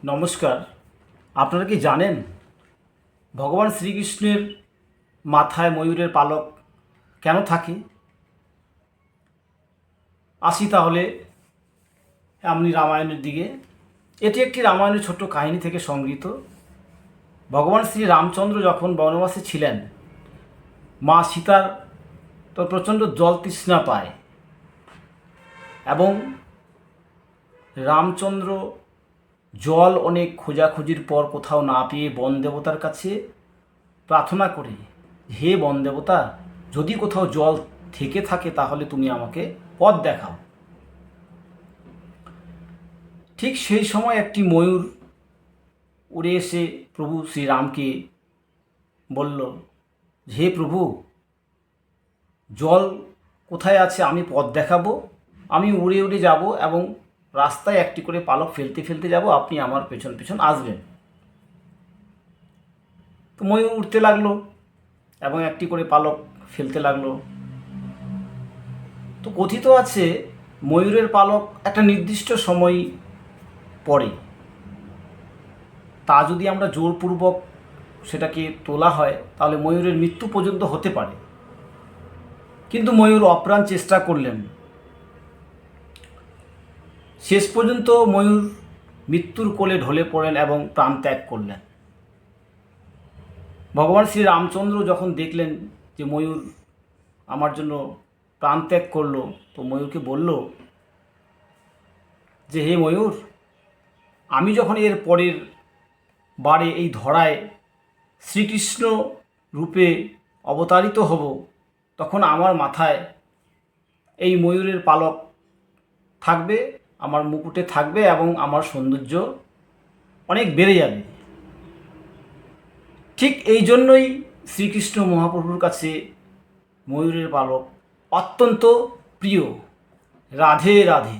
নমস্কার। আপনারা কি জানেন ভগবান শ্রীকৃষ্ণের মাথায় ময়ূরের পালক কেন থাকে? আসি তাহলে আপনি রামায়ণের দিকে। এটি একটি রামায়ণের ছোট্ট কাহিনী থেকে সংগৃহীত। ভগবান শ্রী রামচন্দ্র যখন বনবাসে ছিলেন, মা সীতার তো প্রচণ্ড জল তৃষ্ণা পায় এবং রামচন্দ্র জল অনেক খোঁজাখুঁজির পর কোথাও না পেয়ে বন দেবতার কাছে প্রার্থনা করে, হে বন দেবতা, যদি কোথাও জল থেকে থাকে তাহলে তুমি আমাকে পথ দেখাও। ঠিক সেই সময় একটি ময়ূর উড়ে এসে প্রভু শ্রীরামকে বলল, হে প্রভু, জল কোথায় আছে আমি পথ দেখাবো, আমি উড়ে উড়ে যাব এবং রাস্তায় একটি করে পালক ফেলতে ফেলতে যাব, আপনি আমার পেছন পেছন আসবেন। তো ময়ূর উঠতে লাগলো এবং একটি করে পালক ফেলতে লাগলো। তো কথিত আছে ময়ূরের পালক একটা নির্দিষ্ট সময় পরে, তা যদি আমরা জোরপূর্বক সেটাকে তোলা হয় তাহলে ময়ূরের মৃত্যু পর্যন্ত হতে পারে। কিন্তু ময়ূর অপ্রাণ চেষ্টা করলেন। শেষ পর্যন্ত ময়ূর মৃত্যুর কোলে ঢলে পড়লেন এবং প্রাণ ত্যাগ করলেন। ভগবান শ্রী রামচন্দ্র যখন দেখলেন যে ময়ূর আমার জন্য প্রাণ ত্যাগ করলো, তো ময়ূরকে বলল যে, হে ময়ূর, আমি যখন এর পরের বারে এই ধরায় শ্রীকৃষ্ণ রূপে অবতারিত হব, তখন আমার মাথায় এই ময়ূরের পালক থাকবে, আমার মুকুটে থাকবে এবং আমার সৌন্দর্য অনেক বেড়ে যাবে। ঠিক এই জন্যই শ্রীকৃষ্ণ মহাপ্রভুর কাছে ময়ূরের পালক অত্যন্ত প্রিয়। রাধে রাধে।